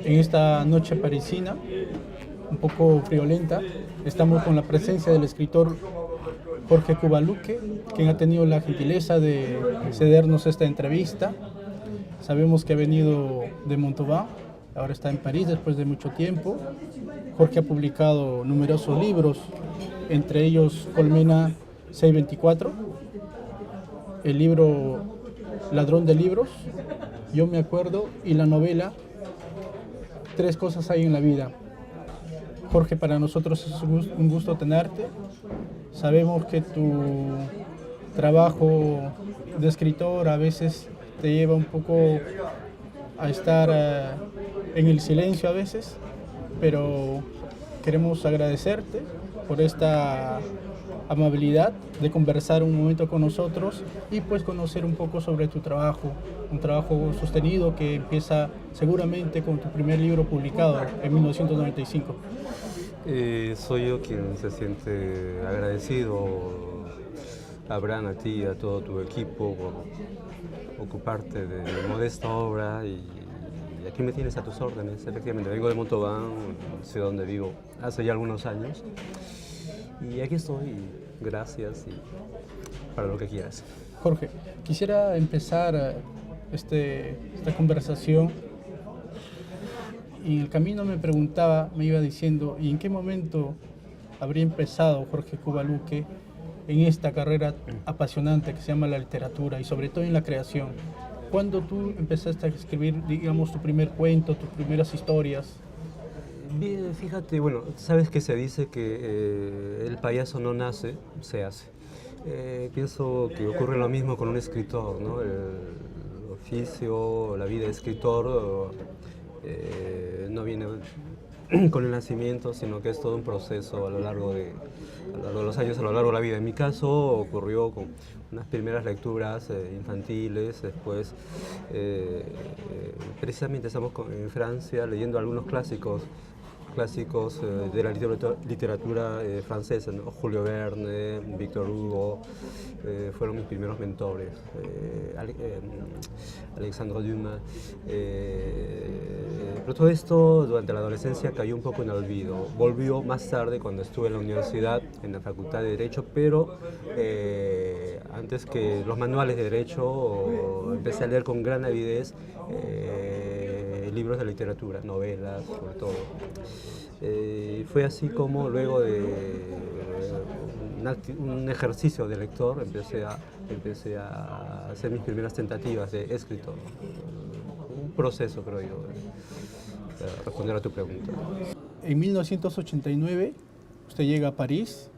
En esta noche parisina, un poco friolenta, estamos con la presencia del escritor Jorge Cubaluque, quien ha tenido la gentileza de cedernos esta entrevista. Sabemos que ha venido de Montauban, ahora está en París después de mucho tiempo. Jorge ha publicado numerosos libros, entre ellos Colmena 624, el libro Ladrón de Libros, Yo me acuerdo, y la novela Tres cosas hay en la vida. Jorge, para nosotros es un gusto tenerte. Sabemos que tu trabajo de escritor a veces te lleva un poco a estar en el silencio a veces, pero queremos agradecerte por esta amabilidad de conversar un momento con nosotros y pues conocer un poco sobre tu trabajo, un trabajo sostenido que empieza seguramente con tu primer libro publicado en 1995. Soy yo quien se siente agradecido, Abraham, a ti y a todo tu equipo por ocuparte de mi modesta obra y aquí me tienes a tus órdenes. Efectivamente, vengo de Montauban, ciudad donde vivo hace ya algunos años y aquí estoy, gracias y para lo que quieras. Jorge, quisiera empezar esta conversación y en el camino me iba diciendo, ¿y en qué momento habría empezado Jorge Cubaluque en esta carrera apasionante que se llama la literatura y sobre todo en la creación? ¿Cuándo tú empezaste a escribir, digamos, tu primer cuento, tus primeras historias? Bien, fíjate, bueno, sabes que se dice que el payaso no nace, se hace. Pienso que ocurre lo mismo con un escritor, ¿no? El oficio, la vida de escritor no viene con el nacimiento, sino que es todo un proceso a lo largo de los años, a lo largo de la vida. En mi caso ocurrió con unas primeras lecturas infantiles, después precisamente estamos en Francia leyendo algunos clásicos de la literatura francesa, ¿no? Julio Verne, Victor Hugo, fueron mis primeros mentores, Alexandre Dumas. Pero todo esto durante la adolescencia cayó un poco en el olvido. Volvió más tarde cuando estuve en la universidad, en la Facultad de Derecho, pero antes que los manuales de Derecho empecé a leer con gran avidez libros de literatura, novelas sobre todo. Fue así como luego de un ejercicio de lector empecé a hacer mis primeras tentativas de escritor. Un proceso, creo yo, para responder a tu pregunta. En 1989 usted llega a París.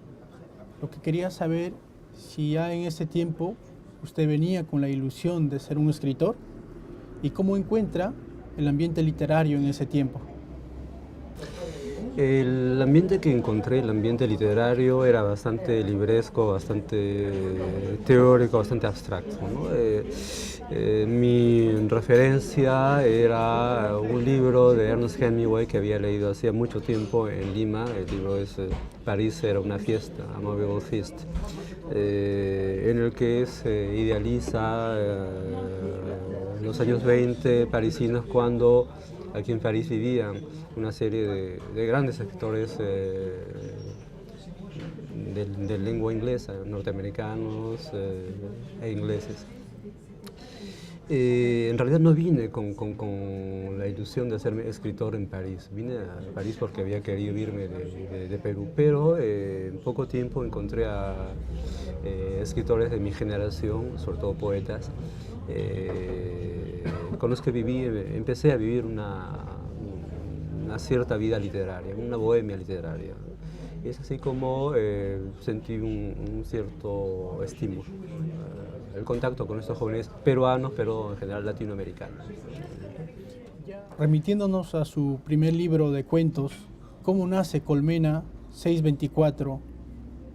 Lo que quería saber si ya en ese tiempo usted venía con la ilusión de ser un escritor y cómo encuentra el ambiente literario en ese tiempo. El ambiente que encontré, el ambiente literario, era bastante libresco, bastante teórico, bastante abstracto, ¿no? Mi referencia era un libro de Ernest Hemingway que había leído hacía mucho tiempo en Lima. El libro es París era una fiesta, A Movable Feast, en el que se idealiza los años 20 parisinos cuando aquí en París vivían una serie de grandes escritores de lengua inglesa, norteamericanos e ingleses. En realidad no vine con la ilusión de hacerme escritor en París. Vine a París porque había querido irme de Perú, pero en poco tiempo encontré a escritores de mi generación, sobre todo poetas, con los que empecé a vivir una cierta vida literaria, una bohemia literaria. Y es así como sentí un cierto estímulo, el contacto con estos jóvenes peruanos, pero en general latinoamericanos. Remitiéndonos a su primer libro de cuentos, ¿cómo nace Colmena 624,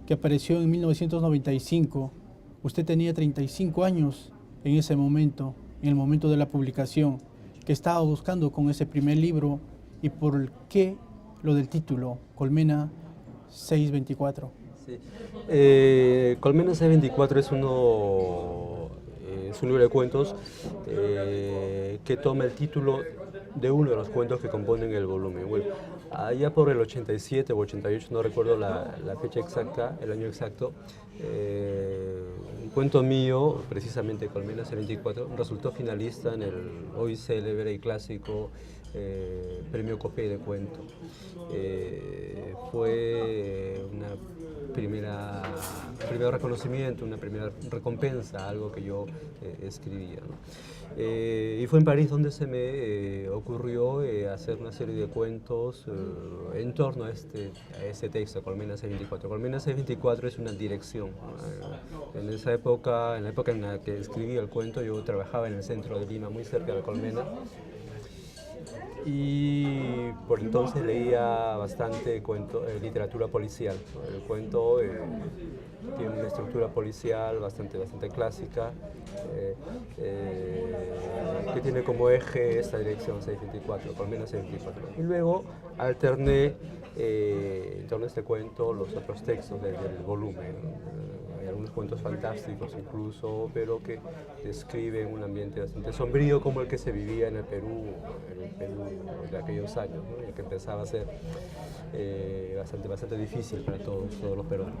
que apareció en 1995? Usted tenía 35 años en ese momento, en el momento de la publicación. ¿Qué estaba buscando con ese primer libro y por qué lo del título, Colmena 624? Sí. Colmena 624 es un libro de cuentos que toma el título de uno de los cuentos que componen el volumen. Bueno, allá por el 87 o 88, no recuerdo la fecha exacta, el año exacto, un cuento mío, precisamente Colmena C24, resultó finalista en el hoy célebre y clásico Premio Copé de Cuento. Fue una primer reconocimiento, una primera recompensa, algo que yo escribía, ¿no? Y fue en París donde se me ocurrió hacer una serie de cuentos en torno a este texto, Colmena C24. Colmena C24 es una dirección, ¿no? En esa época, en la época en la que escribí el cuento, yo trabajaba en el centro de Lima, muy cerca de Colmena, y por entonces leía bastante literatura policial. El cuento tiene una estructura policial bastante clásica, que tiene como eje esta dirección 624, Colmena 624. Y luego alterné en torno a este cuento los otros textos del volumen. Hay algunos cuentos fantásticos incluso, pero que describen un ambiente bastante sombrío como el que se vivía en el Perú de aquellos años, ¿no? Y que empezaba a ser bastante difícil para todos los peruanos.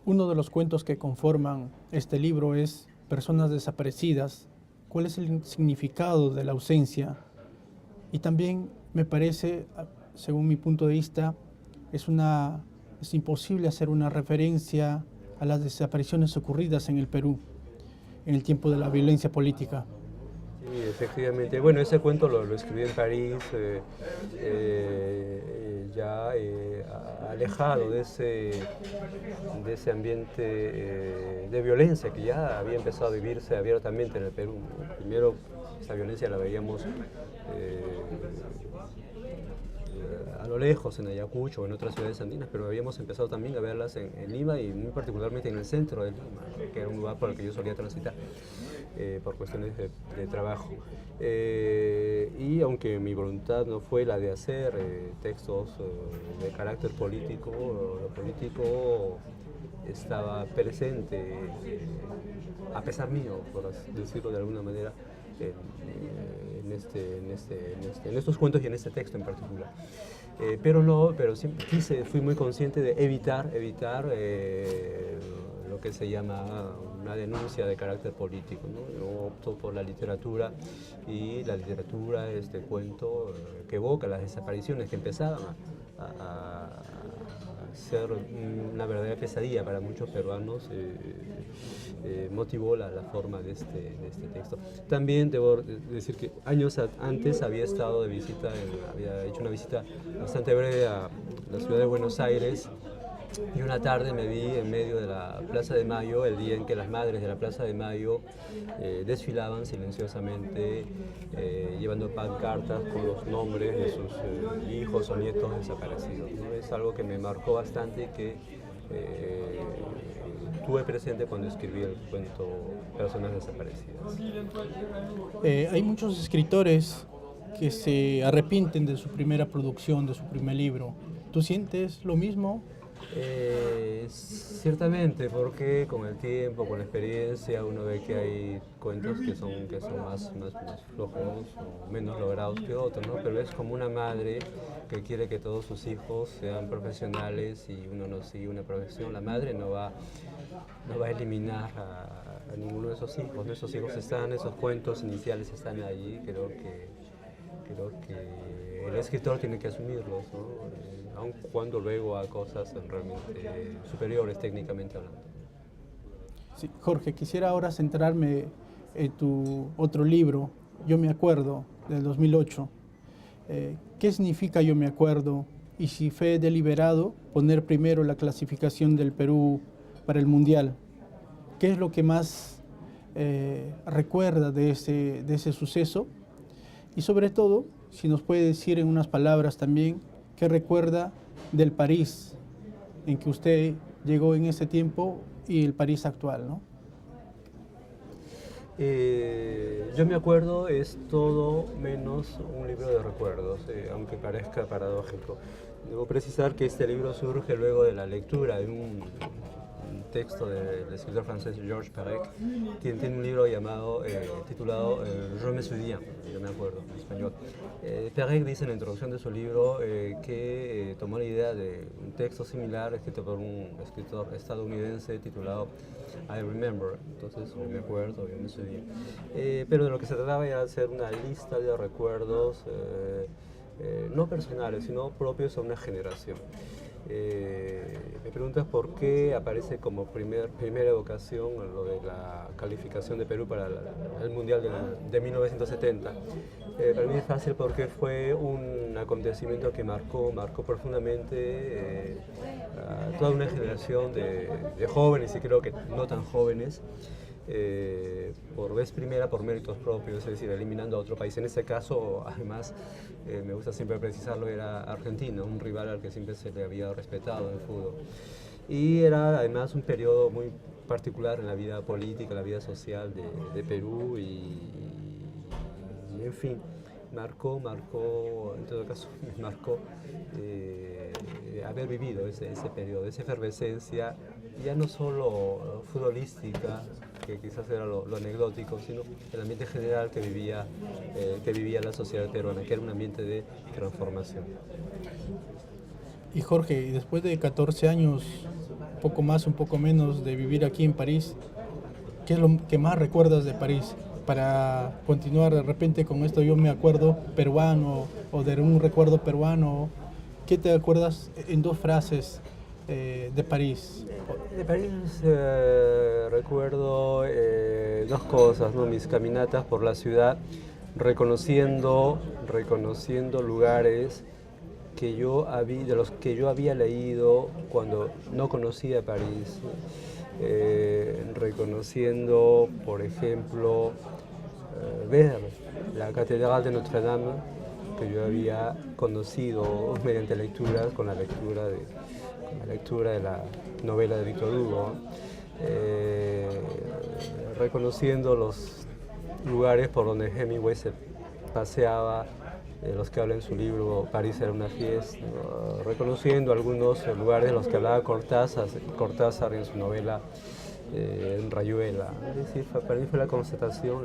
Uno de los cuentos que conforman este libro es Personas desaparecidas. ¿Cuál es el significado de la ausencia? Y también me parece, según mi punto de vista, es imposible hacer una referencia a las desapariciones ocurridas en el Perú en el tiempo de la violencia política. Sí, efectivamente. Bueno, ese cuento lo escribí en París, ya alejado de ese ambiente de violencia que ya había empezado a vivirse abiertamente en el Perú. Primero, esa violencia la veíamos a lo lejos, en Ayacucho o en otras ciudades andinas, pero habíamos empezado también a verlas en Lima y muy particularmente en el centro de Lima, que era un lugar por el que yo solía transitar por cuestiones de trabajo. Y aunque mi voluntad no fue la de hacer textos de carácter político, lo político estaba presente, a pesar mío, por decirlo de alguna manera, en estos cuentos y en este texto en particular. Pero siempre fui muy consciente de evitar lo que se llama una denuncia de carácter político, ¿no? Yo opto por la literatura, y la literatura, este cuento que evoca las desapariciones que empezaban a ser una verdadera pesadilla para muchos peruanos, motivó la forma de este texto. También debo decir que años antes había estado de visita, había hecho una visita bastante breve a la ciudad de Buenos Aires, y una tarde me vi en medio de la Plaza de Mayo, el día en que las madres de la Plaza de Mayo desfilaban silenciosamente, llevando pancartas con los nombres de sus hijos o nietos desaparecidos, ¿no? Es algo que me marcó bastante y que tuve presente cuando escribí el cuento Personas desaparecidas. Hay muchos escritores que se arrepienten de su primera producción, de su primer libro. ¿Tú sientes lo mismo? Ciertamente, porque con el tiempo, con la experiencia, uno ve que hay cuentos que son más flojos o menos logrados que otros, ¿no? Pero es como una madre que quiere que todos sus hijos sean profesionales y uno no sigue una profesión. La madre no va a eliminar a ninguno de esos hijos, ¿no? Esos hijos están, esos cuentos iniciales están allí. Creo que el escritor tiene que asumirlos, ¿no? Aun cuando luego a cosas realmente superiores técnicamente hablando. Sí, Jorge, quisiera ahora centrarme en tu otro libro, Yo me acuerdo, del 2008. ¿Qué significa Yo me acuerdo? Y si fue deliberado poner primero la clasificación del Perú para el Mundial. ¿Qué es lo que más recuerda de ese suceso? Y sobre todo, si nos puede decir en unas palabras también, ¿qué recuerda del París en que usted llegó en ese tiempo y el París actual, ¿no? Yo me acuerdo es todo menos un libro de recuerdos, aunque parezca paradójico. Debo precisar que este libro surge luego de la lectura de un texto del escritor francés Georges Perec, tiene un libro titulado Je me souviens, yo me acuerdo en español. Perec dice en la introducción de su libro que tomó la idea de un texto similar escrito por un escritor estadounidense titulado I Remember, entonces yo me acuerdo, yo me souviens. Pero de lo que se trataba era de hacer una lista de recuerdos no personales, sino propios a una generación. Me preguntas por qué aparece como primera evocación lo de la calificación de Perú para el Mundial de 1970. Para mí es fácil porque fue un acontecimiento que marcó profundamente a toda una generación de jóvenes y creo que no tan jóvenes. Por vez primera por méritos propios, es decir, eliminando a otro país. En este caso, además, me gusta siempre precisarlo, era Argentina, un rival al que siempre se le había respetado en el fútbol. Y era además un periodo muy particular en la vida política, en la vida social de Perú y en fin, marcó, en todo caso, marcó haber vivido ese periodo, esa efervescencia, ya no solo futbolística, que quizás era lo anecdótico, sino el ambiente general que vivía la sociedad peruana, que era un ambiente de transformación. Y Jorge, después de 14 años, poco más, un poco menos, de vivir aquí en París, ¿qué es lo que más recuerdas de París? Para continuar de repente con esto, yo me acuerdo peruano, o de un recuerdo peruano, ¿qué te acuerdas en 2 frases de París? De París recuerdo 2 cosas, ¿no? Mis caminatas por la ciudad, reconociendo lugares de los que yo había leído cuando no conocía París, reconociendo, por ejemplo, ver la Catedral de Notre Dame, que yo había conocido mediante lecturas, con la lectura de la novela de Víctor Hugo, reconociendo los lugares por donde Hemingway se paseaba, los que habla en su libro París era una fiesta, reconociendo algunos lugares de los que hablaba Cortázar en su novela Rayuela. Es decir, para mí fue la constatación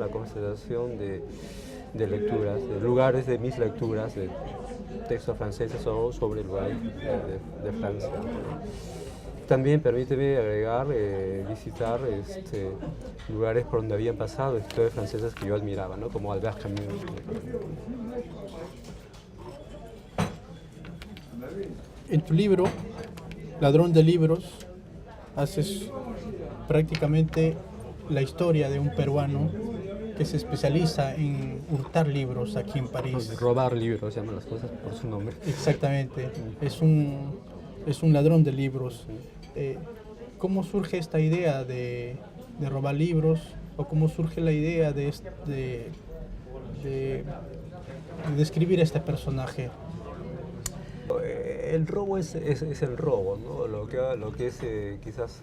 de lecturas, de lugares de mis lecturas, de textos franceses o sobre lugares de Francia. También permíteme agregar, visitar lugares por donde habían pasado escritores franceses que yo admiraba, ¿no? Como Albert Camus. En tu libro, Ladrón de Libros, haces prácticamente la historia de un peruano que se especializa en hurtar libros aquí en París. Robar libros, llaman las cosas por su nombre. Exactamente, es un ladrón de libros. ¿Cómo surge esta idea de robar libros? ¿O cómo surge la idea de describir a este personaje? El robo es el robo, ¿no? Lo que es quizás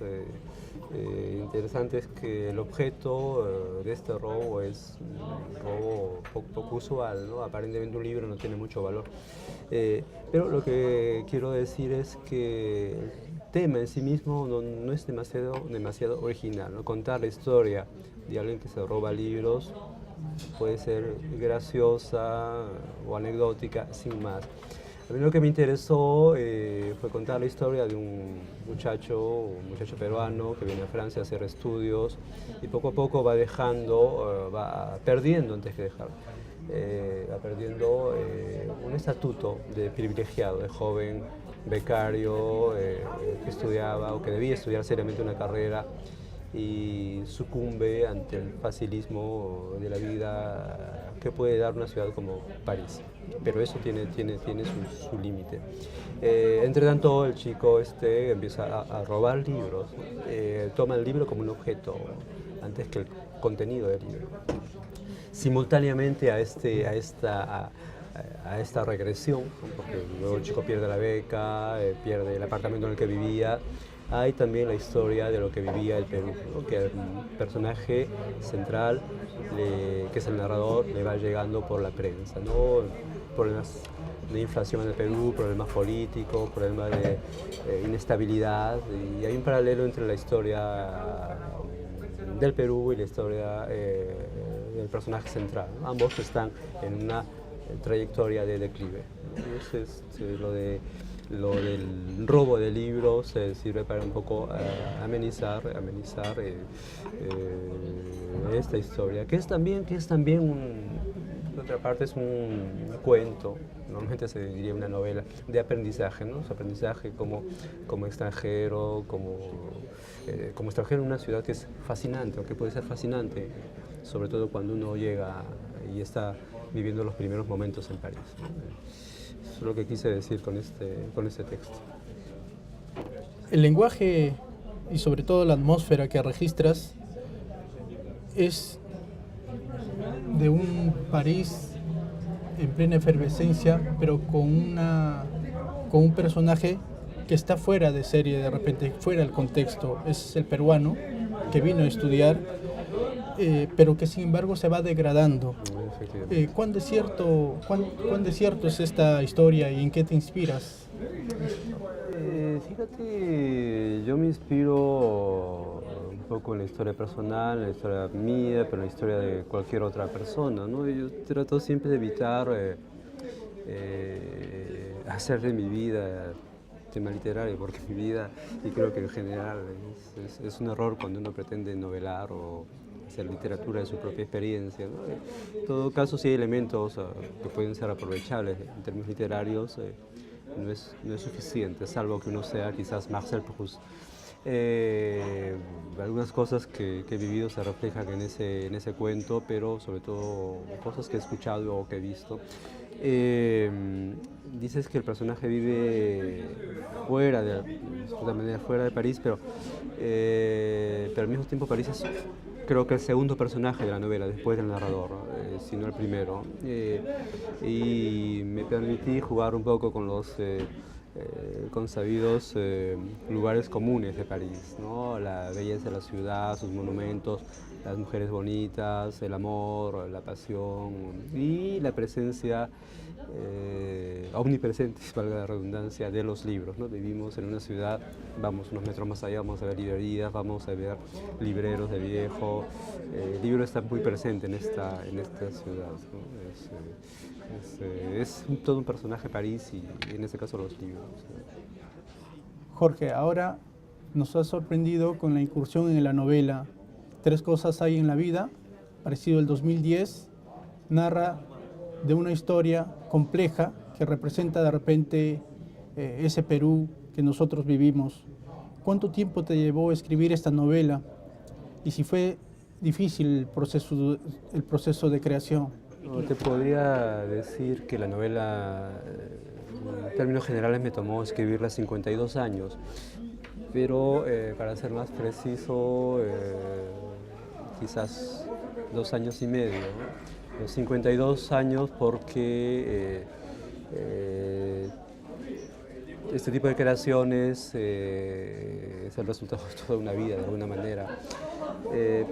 interesante es que el objeto de este robo es un robo poco usual, ¿no? Aparentemente un libro no tiene mucho valor. Pero lo que quiero decir es que el tema en sí mismo no es demasiado original, ¿no? Contar la historia de alguien que se roba libros puede ser graciosa o anecdótica, sin más. A mí lo que me interesó fue contar la historia de un muchacho peruano que viene a Francia a hacer estudios y poco a poco va perdiendo antes que dejar, va perdiendo un estatuto de privilegiado, de joven becario que estudiaba o que debía estudiar seriamente una carrera y sucumbe ante el facilismo de la vida que puede dar una ciudad como París. Pero eso tiene su límite. Entre tanto, el chico empieza a robar libros, toma el libro como un objeto antes que el contenido del libro. Simultáneamente a esta regresión, porque luego el chico pierde la beca, pierde el apartamento en el que vivía, hay también la historia de lo que vivía el Perú, ¿no? Que un personaje central, que es el narrador, le va llegando por la prensa, ¿no? Problemas de inflación en el Perú, problemas políticos, problemas de inestabilidad, y hay un paralelo entre la historia del Perú y la historia del personaje central, ¿no? Ambos están en una trayectoria de declive. Entonces, lo del robo de libros sirve para un poco amenizar esta historia, que es también por otra parte es un cuento, normalmente se diría una novela de aprendizaje, ¿no? Su aprendizaje como extranjero, como extranjero en una ciudad que es fascinante, o que puede ser fascinante, sobre todo cuando uno llega y está viviendo los primeros momentos en París, ¿no? Eso es lo que quise decir con este texto. El lenguaje y sobre todo la atmósfera que registras es de un París en plena efervescencia, pero con un personaje que está fuera de serie, de repente, fuera del contexto. Es el peruano que vino a estudiar, pero que sin embargo se va degradando. ¿Cuán desierto es esta historia y en qué te inspiras? Fíjate, yo me inspiro un poco en la historia personal, en la historia mía, pero en la historia de cualquier otra persona, ¿no? Yo trato siempre de evitar hacer de mi vida tema literario, porque mi vida, y creo que en general es un error cuando uno pretende novelar o hacer literatura de su propia experiencia, ¿no? En todo caso, sí hay elementos que pueden ser aprovechables en términos literarios, no es suficiente, salvo que uno sea quizás Marcel Proust. Algunas cosas que he vivido se reflejan en ese cuento, pero sobre todo cosas que he escuchado o que he visto. Dices que el personaje vive fuera de París, pero al mismo tiempo París es, creo que el segundo personaje de la novela, después del narrador, si no el primero. Y me permití jugar un poco con los consabidos lugares comunes de París, ¿no? La belleza de la ciudad, sus monumentos, las mujeres bonitas, el amor, la pasión y la presencia omnipresente, valga la redundancia, de los libros, ¿no? Vivimos en una ciudad, vamos unos metros más allá, vamos a ver librerías, vamos a ver libreros de viejo. El libro está muy presente en esta ciudad, ¿no? Es todo un personaje París y en este caso los libros. Jorge, ahora nos has sorprendido con la incursión en la novela Tres cosas hay en la vida, aparecido el 2010, narra de una historia compleja que representa de repente ese Perú que nosotros vivimos. ¿Cuánto tiempo te llevó escribir esta novela? Y si fue difícil el proceso de creación. No, te podría decir que la novela, en términos generales, me tomó escribirla 52 años, pero para ser más preciso, quizás 2 años y medio, ¿no? Los 52 años porque este tipo de creaciones es el resultado de toda una vida, de alguna manera.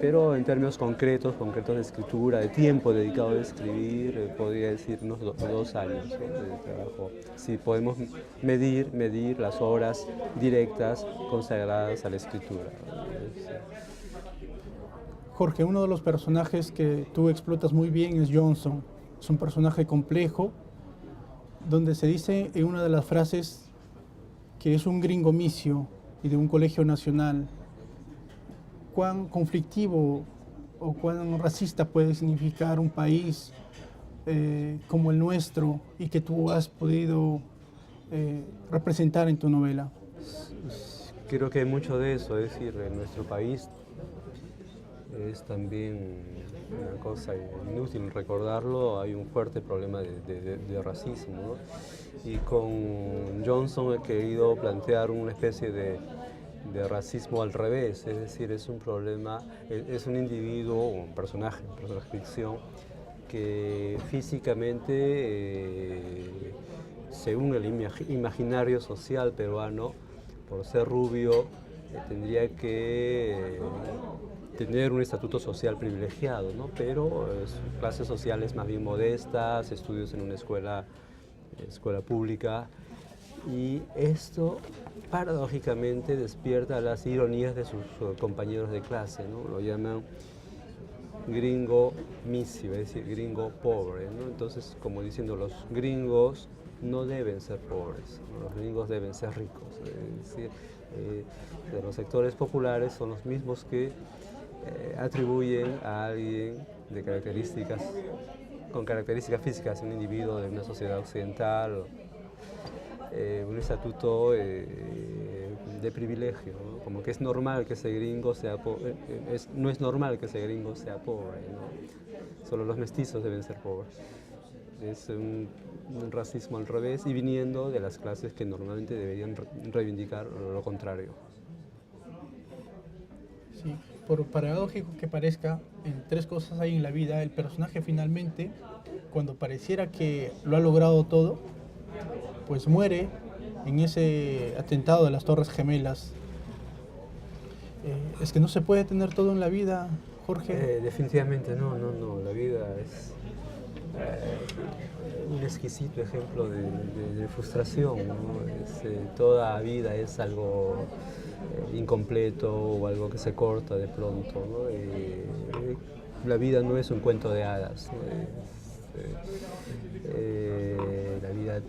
Pero en términos concretos de escritura, de tiempo dedicado a escribir, podría decir unos 2 años, ¿no?, de trabajo. Si podemos medir las horas directas consagradas a la escritura. Jorge, uno de los personajes que tú explotas muy bien es Johnson. Es un personaje complejo, donde se dice en una de las frases que es un gringo misio y de un colegio nacional. ¿Cuán conflictivo o cuán racista puede significar un país como el nuestro y que tú has podido representar en tu novela? Creo que hay mucho de eso, es decir, en nuestro país es también una cosa inútil recordarlo, hay un fuerte problema de racismo, ¿no? Y con Johnson he querido plantear una especie de racismo al revés, es decir, es un problema, es un individuo, un personaje ficción, que físicamente, según el imaginario social peruano, por ser rubio, tendría que tener un estatuto social privilegiado, ¿no? Pero clases sociales más bien modestas, estudios en una escuela escuela pública, y esto paradójicamente despierta las ironías de sus compañeros de clase, ¿no? Lo llaman gringo misio, es decir, gringo pobre, ¿no? Entonces, como diciendo, los gringos no deben ser pobres, ¿no? Los gringos deben ser ricos, es decir, de los sectores populares son los mismos que atribuyen a alguien de con características físicas, un individuo de una sociedad occidental, un estatuto de privilegio, ¿no? Como que es normal que ese gringo sea pobre, no es normal que ese gringo sea pobre, ¿no? Solo los mestizos deben ser pobres. Es un racismo al revés y viniendo de las clases que normalmente deberían reivindicar lo contrario. Sí, por paradójico que parezca, en Tres cosas hay en la vida, el personaje finalmente, cuando pareciera que lo ha logrado todo, pues muere en ese atentado de las Torres Gemelas. Es que no se puede tener todo en la vida, Jorge. Definitivamente no. La vida es un exquisito ejemplo de frustración, ¿no? Toda vida es algo incompleto o algo que se corta de pronto, ¿no? La vida no es un cuento de hadas, ¿no? La vida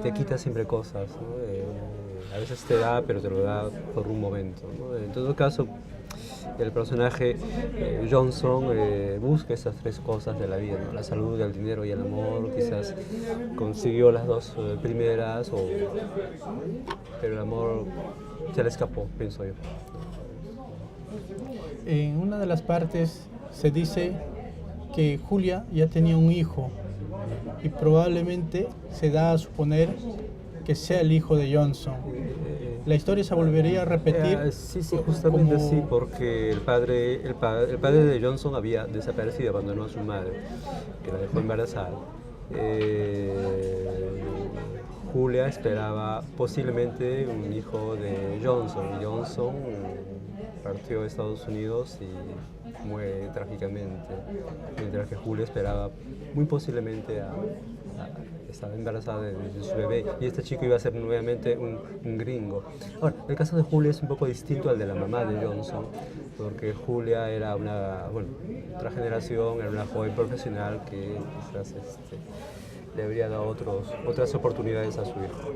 te quita siempre cosas, ¿no? A veces te da, pero te lo da por un momento, ¿no? En todo caso, el personaje Johnson busca esas tres cosas de la vida, ¿no? La salud, el dinero y el amor. Quizás consiguió las dos primeras, pero el amor se le escapó, pienso yo. En una de las partes se dice que Julia ya tenía un hijo y probablemente se da a suponer que sea el hijo de Johnson. La historia se volvería a repetir. Sí, justamente sí, porque el padre de Johnson había desaparecido, abandonó a su madre, que la dejó embarazada. Julia esperaba posiblemente un hijo de Johnson, y Johnson partió a Estados Unidos y muere trágicamente, mientras que Julia esperaba muy posiblemente estaba embarazada de su bebé, y este chico iba a ser nuevamente un gringo. Ahora, el caso de Julia es un poco distinto al de la mamá de Johnson, porque Julia era otra generación, era una joven profesional que quizás le habría dado otras oportunidades a su hijo.